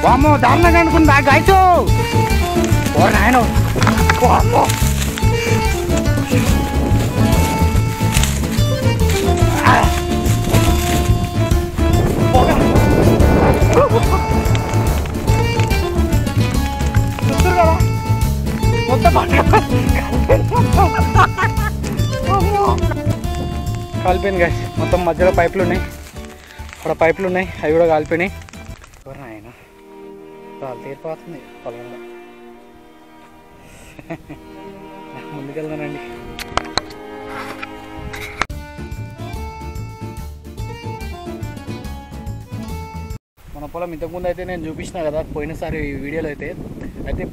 వామ్మో దారుణంగా అనుకుందా గాయచు ఓ నాయన వామ్మో చూస్తారు కదా మొత్తం కాలిపోయింది గాయస్. మొత్తం మధ్యలో పైపులు ఉన్నాయి, అక్కడ పైపులు ఉన్నాయి, అవి కూడా కాలిపోయినాయి. ఎవరు ఆయన చాలా తీరిపోతుంది పొలంలో. ముందుకెళ్దానండి. మన పొలం ఇంతకుముందు అయితే నేను చూపించిన కదా పోయినసారి వీడియోలో అయితే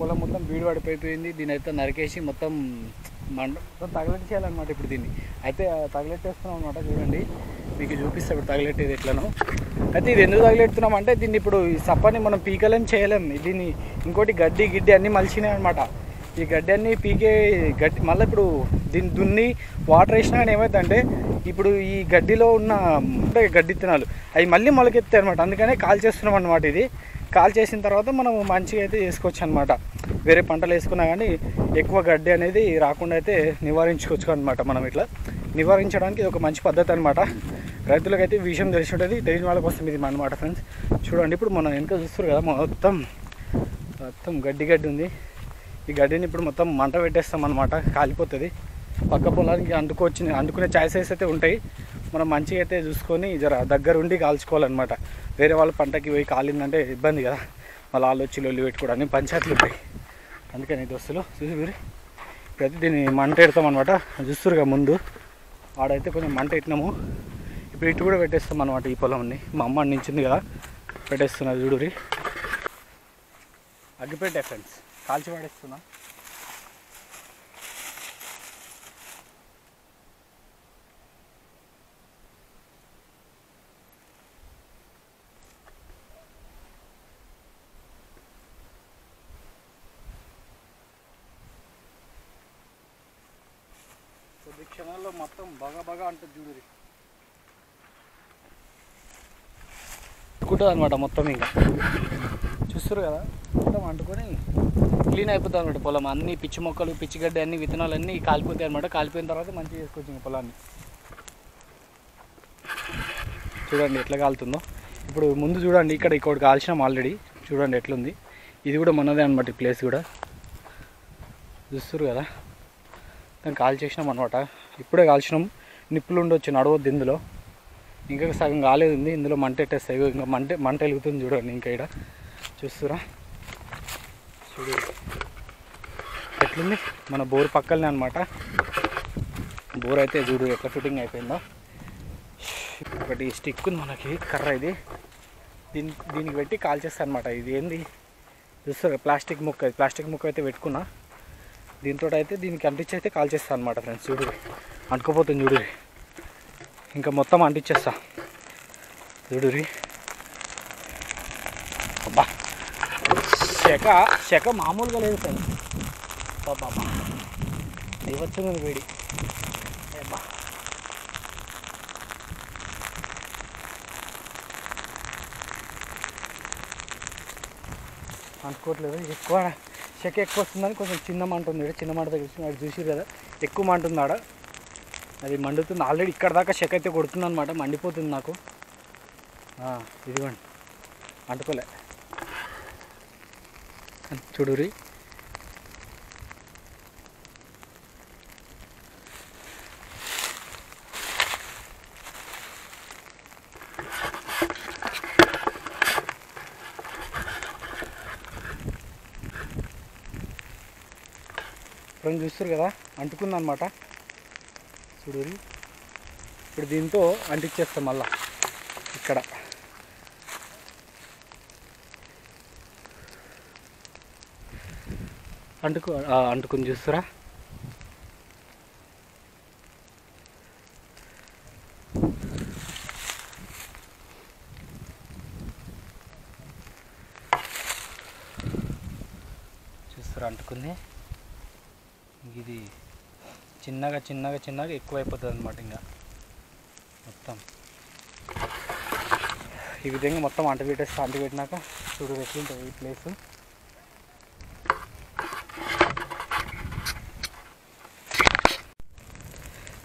పొలం మొత్తం బీడు పడిపోయింది. దీని అయితే నరికేసి మొత్తం మొత్తం తగలెట్టేయాలన్నమాట. ఇప్పుడు దీన్ని అయితే తగలెట్టేస్తున్నాం అనమాట. చూడండి మీకు చూపిస్తా ఇప్పుడు తగలెట్టేది ఎట్లనో. అయితే ఇది ఎందుకు తగలెడుతున్నాం అంటే దీన్ని ఇప్పుడు ఈ సప్పని మనం పీకలేం చేయలేం. దీన్ని ఇంకోటి గిడ్డి అన్నీ మలిచినాయి అనమాట. ఈ గడ్డి అన్నీ పీకే గడ్డి మళ్ళీ ఇప్పుడు దీన్ని దున్ని వాటర్ వేసినా కానీ ఏమవుతుందంటే ఇప్పుడు ఈ గడ్డిలో ఉన్న గడ్డి విత్తనాలు అవి మళ్ళీ మొలకెత్తాయి అనమాట. అందుకనే కాల్ చేస్తున్నాం అనమాట. ఇది కాల్ చేసిన తర్వాత మనం మంచిగా అయితే చేసుకోవచ్చు అనమాట. వేరే పంటలు వేసుకున్నా కానీ ఎక్కువ గడ్డి అనేది రాకుండా అయితే నివారించుకోవచ్చు అనమాట. మనం ఇట్లా నివారించడానికి ఇది ఒక మంచి పద్ధతి అనమాట. రైతులకైతే ఈ విషయం తెలిసి ఉంటుంది, తెలిసిన వాళ్ళ కోసం ఇది అనమాట ఫ్రెండ్స్. చూడండి ఇప్పుడు మనం వెనక చూస్తారు కదా మొత్తం గడ్డి ఉంది. ఈ గడ్డిని ఇప్పుడు మొత్తం మంట పెట్టేస్తాం అనమాట. కాలిపోతుంది. పక్క పొలానికి అంటుకునే ఛాయిసెస్ అయితే ఉంటాయి. మనం మంచిగా అయితే చూసుకొని జర దగ్గర ఉండి కాల్చుకోవాలన్నమాట. వేరే వాళ్ళ పంటకి పోయి కాలిందంటే ఇబ్బంది కదా, మళ్ళీ వాళ్ళు వచ్చి లొల్లి పెట్టుకోవడానికి పంచాయతీలు ఉంటాయి. అందుకని దోస్తులు చూసి మీరు ఇప్పుడైతే దీన్ని మంట పెడతాం అనమాట. చూస్తురుగా ముందు ఆడైతే కొంచెం మంట పెట్టినాము. ఇప్పుడు ఇటు కూడా పెట్టేస్తాం అనమాట. ఈ పొలంని మా అమ్మ నించింది కదా పెట్టేస్తున్నారు. చూడురి అగ్గిపెట్టే ఫ్రెండ్స్, కాల్చి పడేస్తున్నా. కొద్ది క్షణాల్లో మొత్తం బాగా అంటుంది చూడురి. అనుకుంటుంది అనమాట మొత్తం. ఇంకా చూస్తారు కదా మొత్తం అంటుకొని క్లీన్ అయిపోతుంది అనమాట పొలం. అన్ని పిచ్చి మొక్కలు పిచ్చిగడ్డి అన్ని విత్తనాలు అన్నీ కాలిపోతాయి అనమాట. కాలిపోయిన తర్వాత మంచిగా చేసుకోవచ్చు ఇంకా పొలాన్ని. చూడండి ఎట్లా కాలుతుందో. ఇప్పుడు ముందు చూడండి ఇక్కడ కాల్చినాం ఆల్రెడీ. చూడండి ఎట్లుంది. ఇది కూడా మనదే అనమాట. ఈ ప్లేస్ కూడా చూస్తారు కదా. దాన్ని కాల్ చేసినాం అనమాట. ఇప్పుడే కాల్చినాం. నిప్పులు ఉండొచ్చు, నడవద్దు ఇందులో. ఇంకా సగం కాలేదు ఉంది. ఇందులో మంట పెట్టేస్తాయి. ఇంకా మంట వెలుగుతుంది చూడండి. ఇంకా ఇక్కడ చూస్తురా చూడు ఎట్లుంది. మన బోర్ పక్కలనే అనమాట. బోర్ అయితే చూడు ఎట్లా ఫిట్టింగ్ అయిపోయిందో. ఒకటి స్టిక్ ఉంది మనకి, కర్ర. ఇది దీనికి పెట్టి కాల్చేస్తా అనమాట. ఇది ఏంది చూస్తారు ప్లాస్టిక్ ముక్క. ప్లాస్టిక్ ముక్క అయితే పెట్టుకున్నా. దీంతో అయితే దీనికి అంటించి అయితే కాల్చేస్తా అనమాట ఫ్రెండ్స్. చూడు అంటుకుపోతుంది చూడు. ఇంకా మొత్తం అంటించేస్తా చూడురి. అబ్బా శక మామూలుగా లేదు ఫ్రెండ్స్. బాబా ఇవ్వచ్చు వేడి. అబ్బా అనుకోవట్లేదు. శక ఎక్కువ వస్తుందని కొంచెం చిన్న మంట ఉంది. చిన్న మంట దగ్గర అది చూసిరు కదా, ఎక్కువ మంట ఉంది ఆడ. అది మండుతుంది ఆల్రెడీ. ఇక్కడ దాకా శక అయితే కొడుతుంది అనమాట. మండిపోతుంది నాకు. ఇదిగోండి అంటుకోలే చూడురి. ఇప్పుడు చూస్తారు కదా అంటుకుందనమాట. చూడురి ఇప్పుడు దీంతో అంటించేస్తాం మళ్ళా. ఇక్కడ అంటుకుని చూస్తారా. చూస్తారా అంటుకుంది. ఇది చిన్నగా ఎక్కువ అయిపోతుంది అనమాట. ఇంకా మొత్తం ఈ విధంగా మొత్తం అంటపెట్టినాక చూడు ఎట్లుంటుంది ఈ ప్లేస్.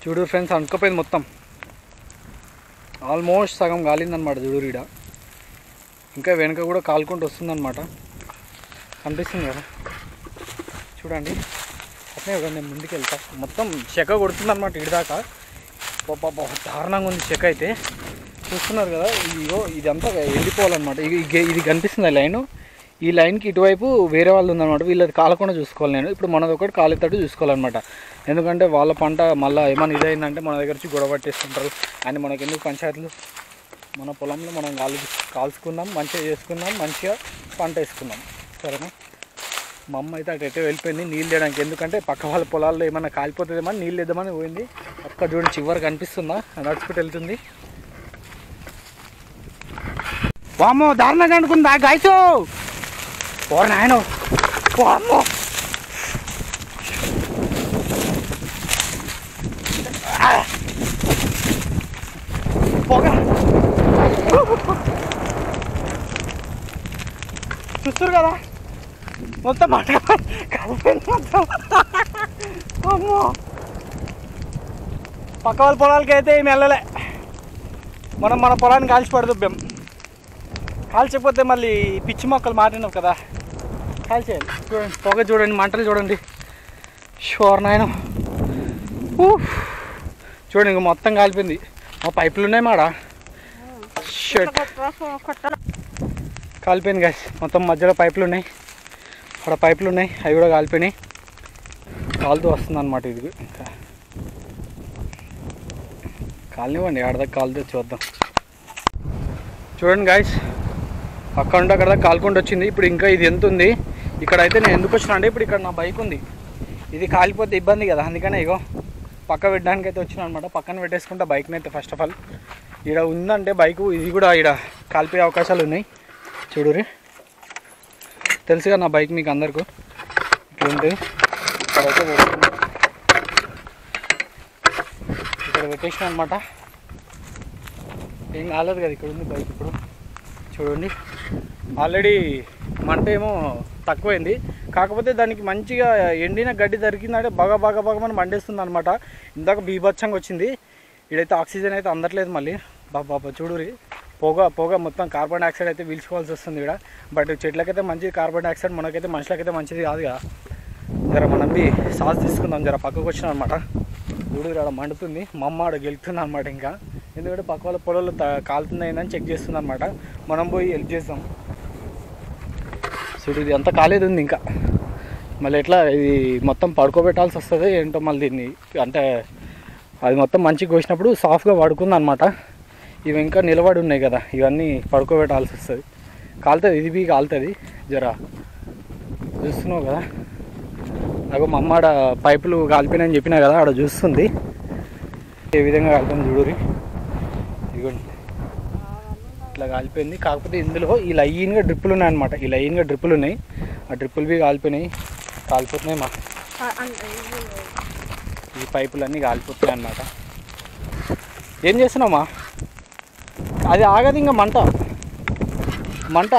చూడు ఫ్రెండ్స్, అనుకోపోయింది మొత్తం, ఆల్మోస్ట్ సగం కాలిందనమాట. చూడు ఈడ ఇంకా వెనక కూడా కాలుకుంటూ వస్తుందన్నమాట. కనిపిస్తుంది కదా చూడండి. అట్లే కదా నేను ముందుకు వెళ్తా. మొత్తం చెక్క కొడుతుందన్నమాట ఇడిదాకా. పాప దారుణంగా ఉంది చెక్క అయితే. చూస్తున్నారు కదా, ఇదిగో ఇదంతా ఎండిపోవాలన్నమాట. ఇది కనిపిస్తుంది లైను. ఈ లైన్కి ఇటువైపు వేరే వాళ్ళు ఉందన్నమాట. వీళ్ళది కాలకుండా చూసుకోవాలి నేను. ఇప్పుడు మనది ఒకటి కాలేటట్టు చూసుకోవాలన్నమాట. ఎందుకంటే వాళ్ళ పంట మళ్ళీ ఏమైనా ఇదైందంటే మన దగ్గర వచ్చి గొడవ పట్టేస్తుంటారు. అని మనకి ఎందుకు పంచాయతీలు? మన పొలంలో మనం కాల్చుకుందాం, మంచిగా చేసుకుందాం, మంచిగా పంట వేసుకుందాం, సరేనా? మా అమ్మ అయితే అటు వెళ్ళిపోయింది నీళ్ళు వేయడానికి. ఎందుకంటే పక్క వాళ్ళ పొలాల్లో ఏమన్నా కాలిపోతుందేమని నీళ్ళు వేద్దామని పోయింది. అక్కడ చూడండి చివరి కనిపిస్తుందా, నడుచుకుంటూ వెళ్తుంది. వామ్మో దారుణంగా అనుకుందా గాయసు. ఓర నాయనో, వామ్మో పొగ. చూస్తారు కదా మొత్తం మాట కలిపింది మొత్తం. అమ్మో పక్క వాళ్ళ పొలాలకి అయితే ఏమి వెళ్ళలే. మనం మన పొలాన్ని కాల్చి పడుతున్నాం. కాల్చకపోతే మళ్ళీ పిచ్చి మొక్కలు మారినావు కదా, కాల్చేయాలి. చూడండి పొగ చూడండి, మంటలు చూడండి. షోర్ నాయన చూడండి ఇంక మొత్తం కాలిపోయింది. మా పైపులు ఉన్నాయి మాడ, షర్ట్ కాలిపోయింది గాయస్. మొత్తం మధ్యలో పైపులు ఉన్నాయి, అక్కడ పైపులు ఉన్నాయి, అవి కూడా కాలిపోయినాయి. కాలుతూ వస్తుంది అనమాట. ఇది ఇంకా కాలనివ్వండి, ఆడదాకా కాలుతూ చూద్దాం. చూడండి గాయస్, అక్కడ ఉంటే అక్కడ దాకా కాలుకుంటూ వచ్చింది. ఇప్పుడు ఇంకా ఇది ఎంత ఉంది ఇక్కడైతే. నేను ఎందుకు వచ్చినా అంటే ఇప్పుడు ఇక్కడ నా బైక్ ఉంది, ఇది కాలిపోతే ఇబ్బంది కదా, అందుకనే ఇగో పక్క పెట్టడానికి అయితే వచ్చినా అనమాట. పక్కన పెట్టేసుకుంటా బైక్ని అయితే. ఫస్ట్ ఆఫ్ ఆల్ ఇక్కడ ఉందంటే బైకు, ఇది కూడా ఇక్కడ కాలిపోయే అవకాశాలు ఉన్నాయి. చూడురి, తెలుసుగా నా బైక్ మీకు అందరికీ ఇట్లా ఉంటుంది. ఇక్కడైతే ఇక్కడ పెట్టేసిన అనమాట. ఏం కాలేదు కదా, ఇక్కడ ఉంది బైక్. ఇప్పుడు చూడండి ఆల్రెడీ మంట ఏమో తక్కువైంది, కాకపోతే దానికి మంచిగా ఎండిన గడ్డి దొరికిందంటే బాగా బాగా బాగా మనం మండేస్తుంది అనమాట. ఇందాక బీభత్సంగా వచ్చింది. ఇక్కడైతే ఆక్సిజన్ అయితే అందట్లేదు మళ్ళీ. బాబా చూడురి, పొగ మొత్తం కార్బన్ డైఆక్సైడ్ అయితే పీల్చుకోవాల్సి వస్తుంది ఇక్కడ. బట్ చెట్లకైతే మంచిది కార్బన్ డైఆక్సైడ్, మనకైతే మనుషులకైతే మంచిది కాదు కదా. జర మనం సాస్ తీసుకుందాం. జర పక్కకు వచ్చినాం అనమాట. చూడు ఇక్కడ మండుతుంది. మా అమ్మ ఆడ గెలుతుంది అనమాట. ఇంకా ఎందుకంటే పక్క వాళ్ళ పొలాలు కాలుతుందని చెక్ చేస్తుంది అనమాట. మనం పోయి హెల్ప్ చేస్తాం. చూడు ఇది అంతా కాలేదు ఉంది ఇంకా. మళ్ళీ ఎట్లా ఇది మొత్తం పడుకోబెట్టాల్సి వస్తుంది ఏంటో మళ్ళీ దీన్ని. అంటే అది మొత్తం మంచిగా కోసినప్పుడు సాఫ్ట్గా పడుకుంది అనమాట. ఇవి ఇంకా నిలబడి ఉన్నాయి కదా, ఇవన్నీ పడుకోబెట్టాల్సి వస్తుంది. కాలుతుంది, ఇది బీ కాలుతుంది. జర చూస్తున్నావు కదా, నాకు మా అమ్మ ఆడ పైపులు కాలిపోయినాయని చెప్పినా కదా, ఆడ చూస్తుంది ఏ విధంగా కాలిపోయింది. చూడురి ఇదిగోండి ఇట్లా కాలిపోయింది. కాకపోతే ఇందులో ఈ లైన్గా డ్రిప్పులు ఉన్నాయన్నమాట. ఈ లైన్గా డ్రిప్పులు ఉన్నాయి. ఆ డ్రిప్పులు బీ కాలిపోతున్నాయి మా ఈ పైపులన్నీ కాలిపోతున్నాయి అన్నమాట. ఏం చేస్తున్నామా? అది ఆగదు ఇంకా, మంట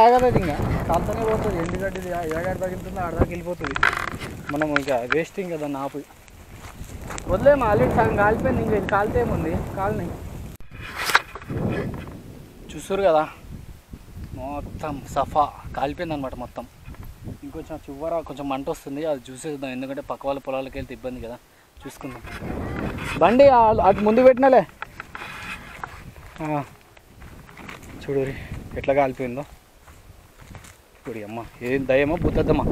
ఆగదు. అది ఇంకా కాలుతూనే పోతుంది. ఎండుగడ్డిది ఏడాది తగిలితుందో ఆడదాకా వెళ్ళిపోతుంది. మనం ఇంకా వేస్ట్ ఇంకా దాన్ని ఆపు వదిలేమా. ఆల్రెడీ సగం కాలిపోయింది. ఇంకా ఇది కాలితే ఏముంది, కాలని చూస్తారు కదా మొత్తం సఫా కాలిపోయింది అనమాట మొత్తం. ఇంకొంచెం చివర కొంచెం మంట వస్తుంది, అది చూసేద్దాం. ఎందుకంటే పక్క వాళ్ళ పొలాలకు వెళ్తే ఇబ్బంది కదా, చూసుకుందాం. బండి అటు ముందు పెట్టినాలే. చూడు ఎట్లా కాలిపోయిందో. ఇప్పుడు అమ్మ ఏం దయ్యమో బుద్ధద్దమ్మా.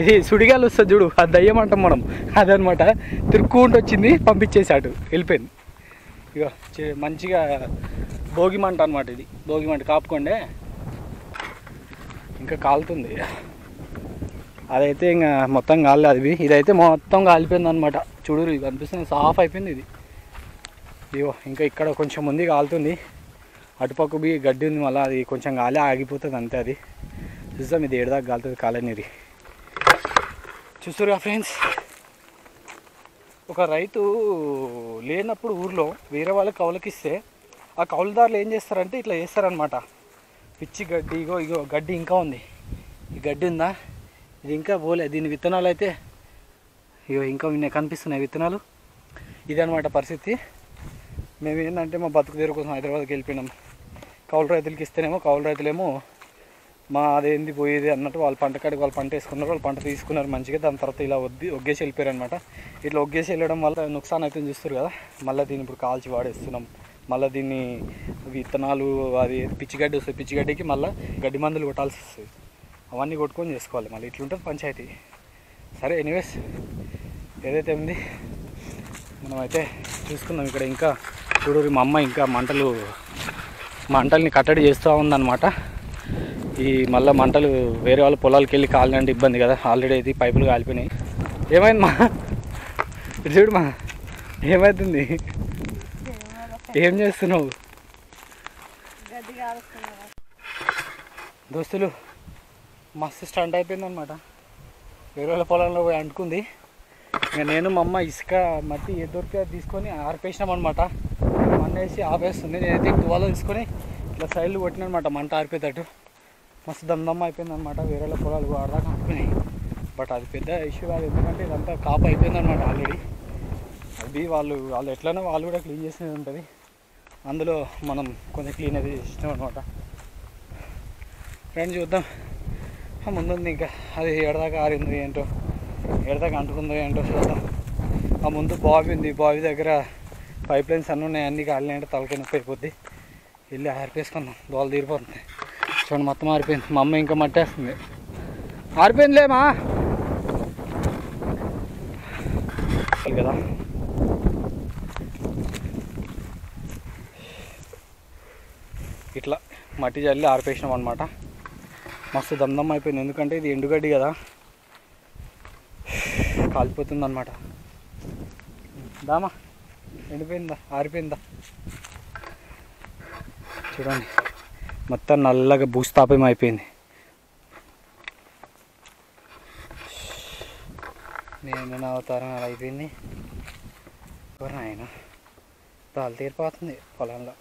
ఇది సుడిగాలు వస్తుంది చూడు, ఆ దయ్యం అంటాం మనం. అదనమాట తిరుక్కుంటూ వచ్చింది, పంపించేసి అటు వెళ్ళిపోయింది. ఇక మంచిగా భోగి మంట అనమాట. ఇది భోగి మంట కాపుకోండే, ఇంకా కాలుతుంది. అదైతే ఇంకా మొత్తం కాలే. అది ఇదైతే మొత్తం కాలిపోయింది అనమాట. చూడు ఇది కనిపిస్తుంది, సాఫ్ అయిపోయింది ఇది. ఇగో ఇంకా ఇక్కడ కొంచెం ఉంది కాలుతుంది. అటుపక్క బి గడ్డి ఉంది, మళ్ళీ అది కొంచెం గాలి ఆగిపోతుంది అంతే. అది చూద్దాం ఇది ఏడదాకా కాలుతుంది కాలనేది. చూస్తురుగా ఫ్రెండ్స్, ఒక రైతు లేనప్పుడు ఊర్లో వేరే వాళ్ళకి కౌలకిస్తే ఆ కౌలుదారులు ఏం చేస్తారంటే ఇట్లా చేస్తారనమాట. పిచ్చి గడ్డి, ఇగో గడ్డి ఇంకా ఉంది. ఈ గడ్డి ఉందా, ఇది ఇంకా పోలే. దీని విత్తనాలు అయితే ఇగో ఇంకా కనిపిస్తున్నాయి విత్తనాలు. ఇది అనమాట పరిస్థితి. మేము ఏంటంటే మా బతుకు తెరువు కోసం హైదరాబాద్కి వెళ్ళిపోయినాం. కౌలు రైతులకి ఇస్తేనేమో కౌలు రైతులేమో మా అదేంది పోయేది అన్నట్టు వాళ్ళ పంట కాడికి వాళ్ళు పంట వేసుకున్నారు, వాళ్ళు పంట తీసుకున్నారు మంచిగా. దాని తర్వాత ఇలా ఒగ్గేసి వెళ్ళిపోయారు అనమాట. ఇట్లా ఒగ్గేసి వెళ్ళడం వల్ల నుక్సాన్ అయితే చూస్తారు కదా. మళ్ళీ దీన్ని ఇప్పుడు కాల్చి వాడేస్తున్నాం. మళ్ళీ దీన్ని విత్తనాలు అది పిచ్చిగడ్డి వస్తుంది, పిచ్చిగడ్డికి మళ్ళీ గడ్డి మందులు కొట్టాల్సి వస్తుంది. అవన్నీ కొట్టుకొని చేసుకోవాలి. మళ్ళీ ఇట్లుంటుంది పంచాయతీ. సరే ఎనీవేస్ ఏదైతే ఉంది మనమైతే చూసుకుందాం. ఇక్కడ ఇంకా చూడరు మా అమ్మ ఇంకా మంటల్ని కట్టడి చేస్తూ ఉందన్నమాట. ఈ మళ్ళీ మంటలు వేరే వాళ్ళ పొలాలకు వెళ్ళి కాలినంటే ఇబ్బంది కదా. ఆల్రెడీ అయితే పైపులు కాలిపోయినాయి. ఏమైంది మా చూడు మా ఏమవుతుంది, ఏం చేస్తున్నావు? దోస్తులు మస్తు స్టంట్ అయిపోయింది అనమాట. వేరే వాళ్ళ పొలంలో పోయి అంటుకుంది. ఇంకా నేను మా అమ్మ ఇసుక మట్టి ఏ దొరికే తీసుకొని ఆర్పేసినాం అనమాట. మన్నేసి ఆపేస్తుంది. నేనైతే తువాలో తీసుకొని ఇట్లా సైడ్లు కొట్టిన అనమాట మంట ఆరిపోయేటట్టు. మస్తు దమ్దమ్మ అయిపోయింది అనమాట. వేరే వాళ్ళ పొలాలు ఆడదాకా అంటుకున్నాయి. బట్ అది పెద్ద ఇష్యూ కాదు, ఎందుకంటే ఇదంతా కాపు అయిపోయింది అనమాట ఆల్రెడీ. అది వాళ్ళు ఎట్లనో వాళ్ళు కూడా క్లీన్ చేసేది ఉంటుంది. అందులో మనం కొంచెం క్లీన్ అయితే చేసినాం అనమాట. ఫ్రెండ్స్ చూద్దాం ముందుంది ఇంకా. అది ఎడదాకా ఆరిందో ఏంటో, ఎడదాకా అంటుకుందో ఏంటో చూద్దాం. ఆ ముందు బావి ఉంది, బావి దగ్గర పైప్ లైన్స్ అన్నీ ఉన్నాయి. అన్నీ కాలినాయంటే తలకాయ నొప్పి అయిపోద్ది. వెళ్ళి ఆరిపేసుకుందాం, దోలు తీరిపోతుంది. చూడండి మొత్తం ఆరిపోయింది. మా అమ్మ ఇంకా మట్టేస్తుంది. ఆరిపోయిందిలేమా కదా. ఇట్లా మట్టి చల్లి ఆరిపేసినాం అనమాట. మస్తు దమ్దమ్ అయిపోయింది, ఎందుకంటే ఇది ఎండుగడ్డి కదా, కాలిపోతుంది అనమాట. దామా ఎండిపోయిందా, ఆరిపోయిందా చూడండి. మొత్తం నల్లగా భూస్థాపం అయిపోయింది. నేను నా అవతారం అలా అయిపోయింది. ఎవరు ఆయన తాళ్ళు తీరిపోతుంది పొలంలో.